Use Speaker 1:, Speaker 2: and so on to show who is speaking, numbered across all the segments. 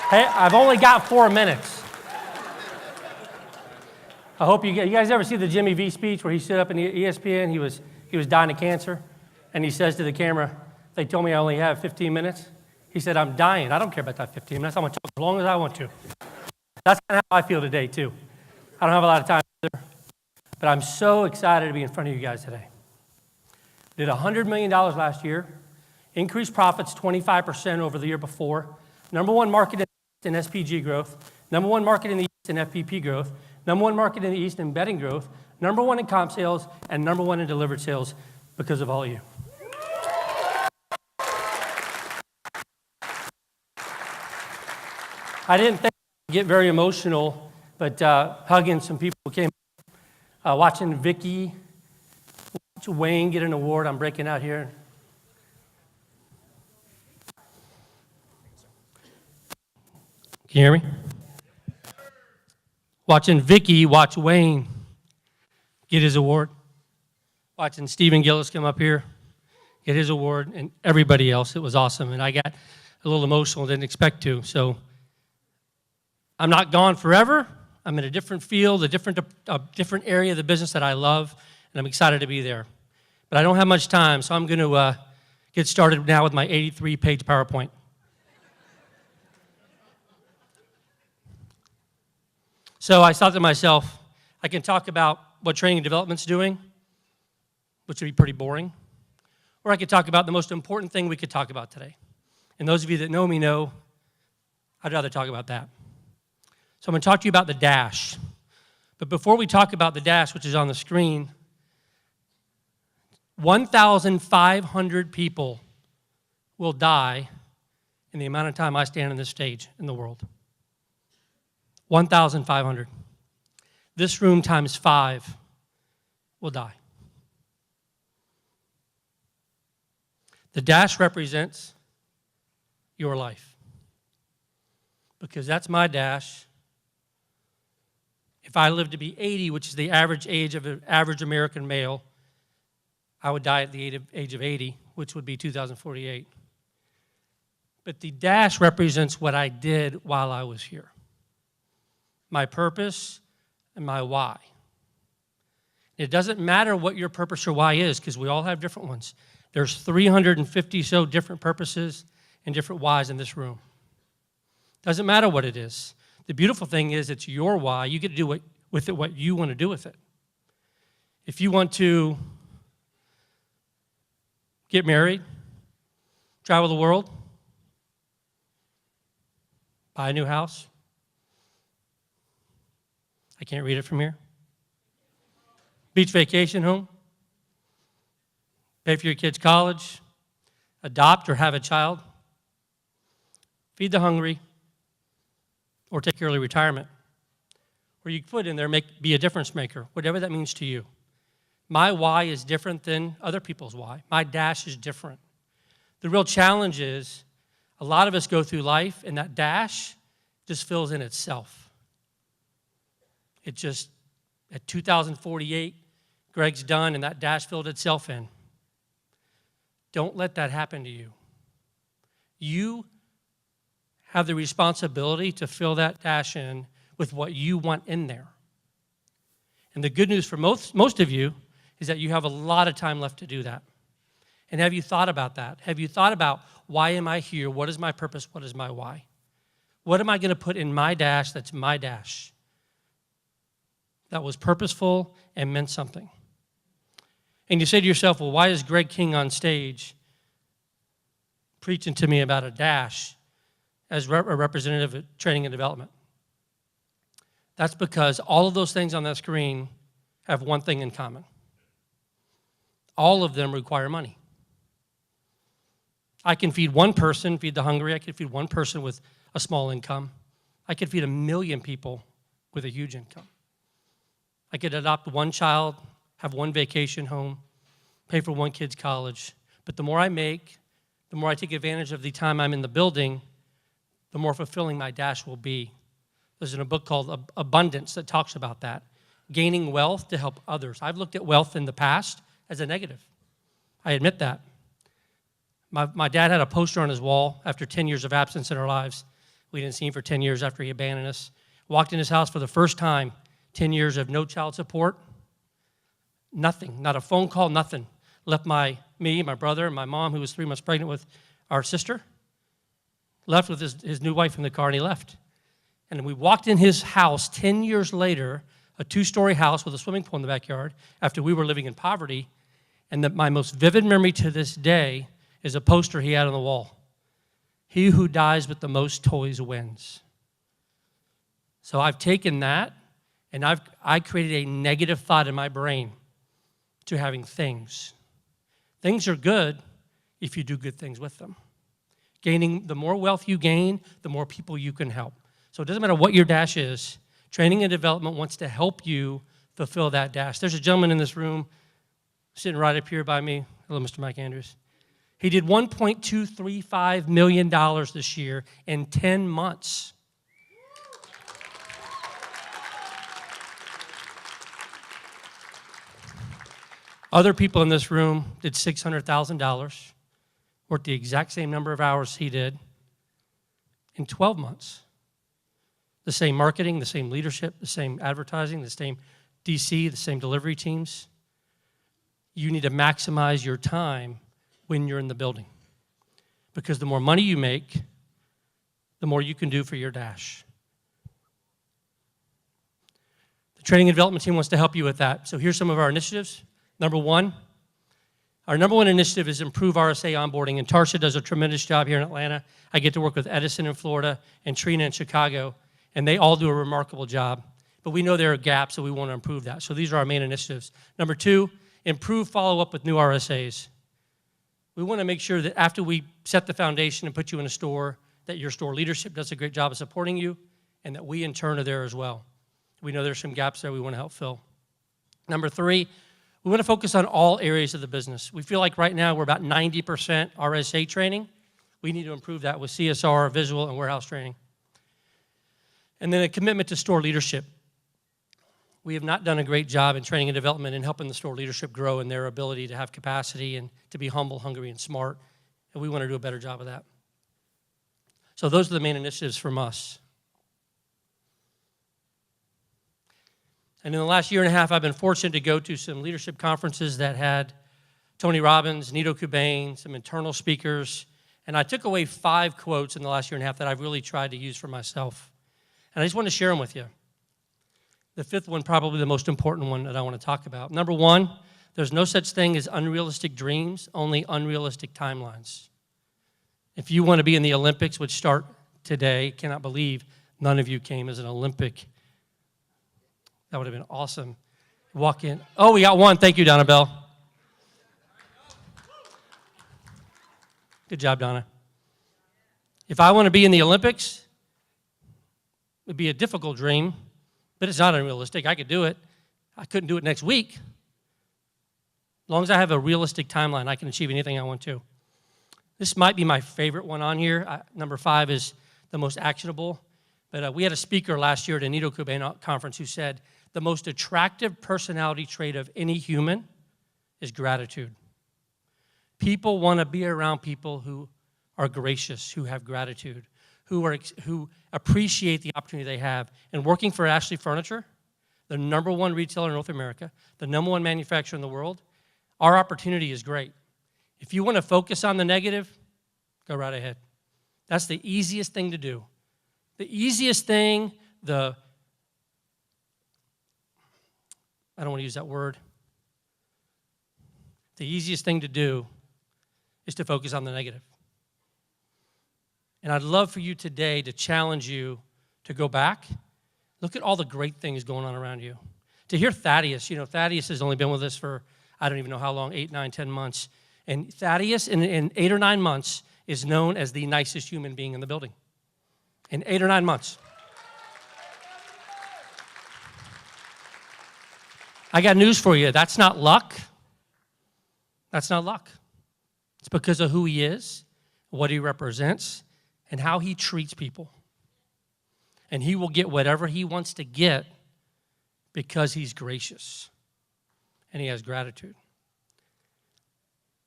Speaker 1: Hey, I've only got 4 minutes. I hope you guys ever see the Jimmy V speech where he stood up in ESPN, he was dying of cancer, and he says to the camera, they told me I only have 15 minutes. He said, I'm dying. I don't care about that 15 minutes. I'm going to talk as long as I want to. That's kind of how I feel today, too. I don't have a lot of time either, but I'm so excited to be in front of you guys today. Did $100 million last year, increased profits 25% over the year before, number one market in SPG growth, number one market in the East in FPP growth, number one market in the East in betting growth, number one in comp sales, and number one in delivered sales because of all of you. I didn't think I'd get very emotional, but hugging some people who came, watching Vicky, watching Wayne get an award. I'm breaking out here. Can you hear me? Watching Vicky watch Wayne get his award. Watching Stephen Gillis come up here, get his award, and everybody else. It was awesome, and I got a little emotional, didn't expect to. So I'm not gone forever. I'm in a different field, a different area of the business that I love, and I'm excited to be there. But I don't have much time, so I'm going to get started now with my 83-page PowerPoint. So I thought to myself, I can talk about what training and development's doing, which would be pretty boring, or I could talk about the most important thing we could talk about today. And those of you that know me know I'd rather talk about that. So I'm going to talk to you about the dash. But before we talk about the dash, which is on the screen, 1,500 people will die in the amount of time I stand on this stage in the world. 1,500. This room times 5 will die. The dash represents your life. Because that's my dash. If I live to be 80, which is the average age of an average American male, I would die at the age of 80, which would be 2048. But the dash represents what I did while I was here. My purpose and my why. It doesn't matter what your purpose or why is, because we all have different ones. There's 350 so different purposes and different whys in this room. Doesn't matter what it is. The beautiful thing is it's your why. You get to do with it what you want to do with it. If you want to get married, travel the world, buy a new house. I can't read it from here. Beach vacation home, pay for your kids' college, adopt or have a child, feed the hungry, or take early retirement. Or you put in there, be a difference maker, whatever that means to you. My why is different than other people's why. My dash is different. The real challenge is a lot of us go through life and that dash just fills in itself. It just, at 2048, Greg's done and that dash filled itself in. Don't let that happen to you. You have the responsibility to fill that dash in with what you want in there. And the good news for most of you is that you have a lot of time left to do that. And have you thought about that? Have you thought about why am I here? What is my purpose? What is my why? What am I going to put in my dash that's my dash? That was purposeful and meant something. And you say to yourself, well, why is Greg King on stage preaching to me about a dash as a representative of training and development? That's because all of those things on that screen have one thing in common. All of them require money. I can feed one person, feed the hungry. I can feed one person with a small income. I could feed 1 million people with a huge income. I could adopt one child, have one vacation home, pay for one kid's college. But the more I make, the more I take advantage of the time I'm in the building, the more fulfilling my dash will be. There's a book called Abundance that talks about that. Gaining wealth to help others. I've looked at wealth in the past as a negative. I admit that. My dad had a poster on his wall after 10 years of absence in our lives. We didn't see him for 10 years after he abandoned us. Walked in his house for the first time, 10 years of no child support. Nothing, not a phone call, nothing. Left me, my brother, and my mom, who was 3 months pregnant with our sister, left with his new wife in the car, and he left. And we walked in his house 10 years later, a 2-story house with a swimming pool in the backyard, after we were living in poverty. And my most vivid memory to this day is a poster he had on the wall. He who dies with the most toys wins. So I've taken that, and I created a negative thought in my brain to having things. Things are good if you do good things with them. The more wealth you gain, the more people you can help. So it doesn't matter what your dash is. Training and development wants to help you fulfill that dash. There's a gentleman in this room sitting right up here by me. Hello, Mr. Mike Andrews. He did $1.235 million this year in 10 months. Other people in this room did $600,000, worked the exact same number of hours he did in 12 months. The same marketing, the same leadership, the same advertising, the same DC, the same delivery teams. You need to maximize your time when you're in the building, because the more money you make, the more you can do for your dash. The training and development team wants to help you with that. So here's some of our initiatives. Our number one initiative is improve RSA onboarding, and Tarsha does a tremendous job here in Atlanta. I get to work with Edison in Florida and Trina in Chicago, and they all do a remarkable job. But we know there are gaps, so we want to improve that. So these are our main initiatives. Number 2, improve follow-up with new RSAs. We want to make sure that after we set the foundation and put you in a store, that your store leadership does a great job of supporting you, and that we in turn are there as well. We know there's some gaps there we want to help fill. Number 3, we want to focus on all areas of the business. We feel like right now we're about 90% RSA training. We need to improve that with CSR, visual, and warehouse training. And then a commitment to store leadership. We have not done a great job in training and development and helping the store leadership grow in their ability to have capacity and to be humble, hungry, and smart. And we want to do a better job of that. So those are the main initiatives from us. And in the last year and a half, I've been fortunate to go to some leadership conferences that had Tony Robbins, Nito Cobain, some internal speakers. And I took away 5 quotes in the last year and a half that I've really tried to use for myself. And I just want to share them with you. The 5th one, probably the most important one that I want to talk about. Number 1, there's no such thing as unrealistic dreams, only unrealistic timelines. If you want to be in the Olympics, which start today, cannot believe none of you came as an Olympic. That would have been awesome. Walk in. Oh, we got one. Thank you, Donna Bell. Good job, Donna. If I want to be in the Olympics, it would be a difficult dream, but it's not unrealistic. I could do it. I couldn't do it next week. As long as I have a realistic timeline, I can achieve anything I want to. This might be my favorite one on here. Number 5 is the most actionable. But we had a speaker last year at a Nito Cobain conference who said, the most attractive personality trait of any human is gratitude. People want to be around people who are gracious, who have gratitude, who appreciate the opportunity they have. And working for Ashley Furniture, the number 1 retailer in North America, the number 1 manufacturer in the world, our opportunity is great. If you want to focus on the negative, go right ahead. That's the easiest thing to do. The easiest thing, I don't want to use that word. The easiest thing to do is to focus on the negative. And I'd love for you today to challenge you to go back, look at all the great things going on around you. To hear Thaddeus, Thaddeus has only been with us for, I don't even know how long, 8, 9, 10 months. And Thaddeus, in 8 or 9 months, is known as the nicest human being in the building. In 8 or 9 months. I got news for you. That's not luck. That's not luck. It's because of who he is, what he represents, and how he treats people. And he will get whatever he wants to get because he's gracious and he has gratitude.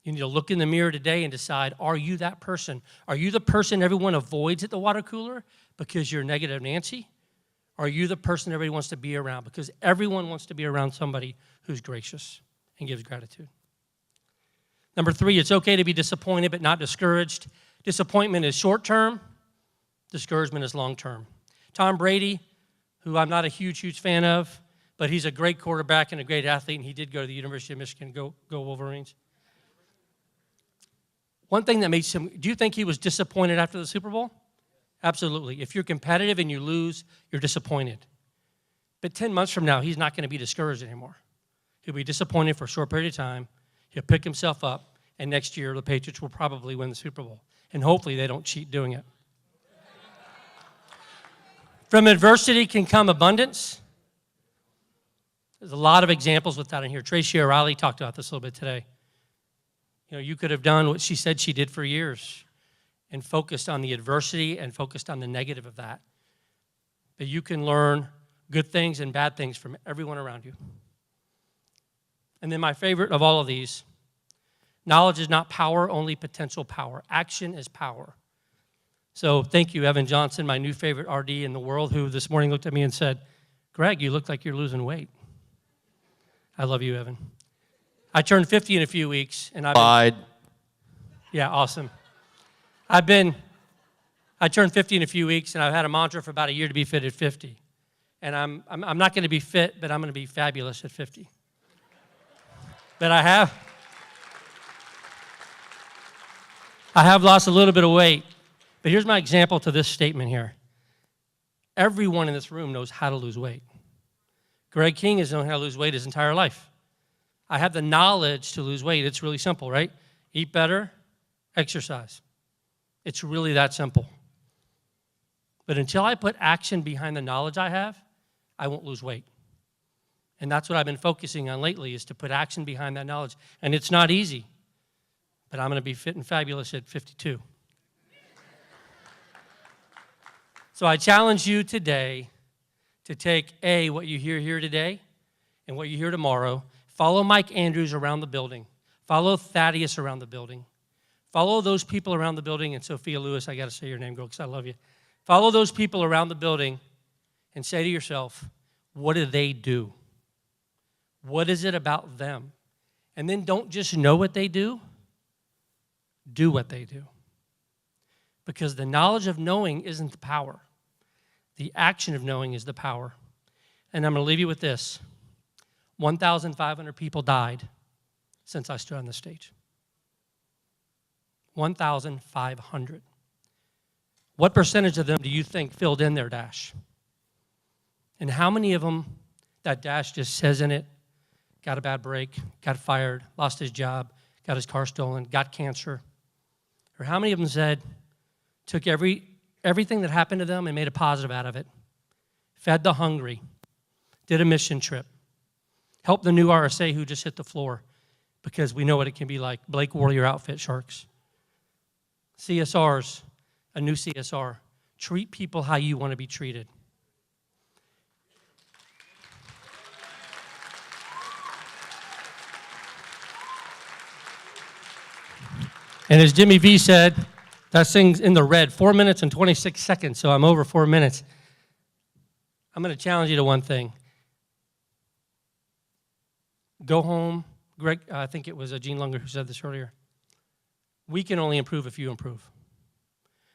Speaker 1: You need to look in the mirror today and decide, are you that person? Are you the person everyone avoids at the water cooler because you're negative Nancy? Or are you the person everybody wants to be around? Because everyone wants to be around somebody who's gracious and gives gratitude. Number 3, it's okay to be disappointed but not discouraged. Disappointment is short-term. Discouragement is long-term. Tom Brady, who I'm not a huge fan of, but he's a great quarterback and a great athlete, and he did go to the University of Michigan. Go Wolverines. One thing that makes him, do you think he was disappointed after the Super Bowl? Absolutely. If you're competitive and you lose, you're disappointed. But 10 months from now, he's not going to be discouraged anymore. He'll be disappointed for a short period of time. He'll pick himself up, and next year the Patriots will probably win the Super Bowl. And hopefully they don't cheat doing it. From adversity can come abundance. There's a lot of examples with that in here. Tracy O'Reilly talked about this a little bit today. You know, you could have done what she said she did for years and focused on the adversity and focused on the negative of that. But you can learn good things and bad things from everyone around you. And then my favorite of all of these, knowledge is not power, only potential power. Action is power. So thank you, Evan Johnson, my new favorite RD in the world, who this morning looked at me and said, Greg, you look like you're losing weight. I love you, Evan. I turned 50 in a few weeks, and yeah, awesome. I turned 50 in a few weeks, and I've had a mantra for about a year to be fit at 50. And I'm not going to be fit, but I'm going to be fabulous at 50. But I have lost a little bit of weight. But here's my example to this statement here. Everyone in this room knows how to lose weight. Greg King has known how to lose weight his entire life. I have the knowledge to lose weight. It's really simple, right? Eat better, exercise. It's really that simple. But until I put action behind the knowledge I have, I won't lose weight. And that's what I've been focusing on lately, is to put action behind that knowledge. And it's not easy, but I'm going to be fit and fabulous at 52. So I challenge you today to take, A, what you hear here today and what you hear tomorrow. Follow Mike Andrews around the building. Follow Thaddeus around the building. Follow those people around the building. And Sophia Lewis, I got to say your name, girl, because I love you. Follow those people around the building and say to yourself, what do they do? What is it about them? And then don't just know what they do what they do. Because the knowledge of knowing isn't the power. The action of knowing is the power. And I'm going to leave you with this. 1,500 people died since I stood on the stage. 1,500. What percentage of them do you think filled in their dash? And how many of them, that dash just says in it, got a bad break, got fired, lost his job, got his car stolen, got cancer? Or how many of them said, took everything that happened to them and made a positive out of it, fed the hungry, did a mission trip, helped the new RSA who just hit the floor, because we know what it can be like. Blake Warrior Outfit Sharks. CSRs, a new CSR. Treat people how you want to be treated. And as Jimmy V said, that thing's in the red, 4 minutes and 26 seconds, so I'm over 4 minutes. I'm going to challenge you to one thing. Go home. Greg, I think it was Gene Lunger who said this earlier. We can only improve if you improve.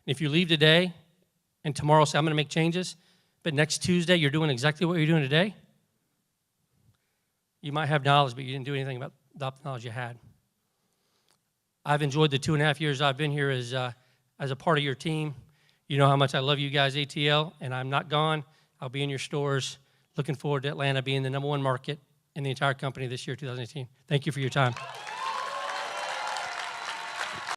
Speaker 1: And if you leave today and tomorrow say, I'm going to make changes, but next Tuesday you're doing exactly what you're doing today, you might have knowledge, but you didn't do anything about the knowledge you had. I've enjoyed the 2.5 years I've been here as a part of your team. You know how much I love you guys, ATL, and I'm not gone. I'll be in your stores. Looking forward to Atlanta being the #1 market in the entire company this year, 2018. Thank you for your time.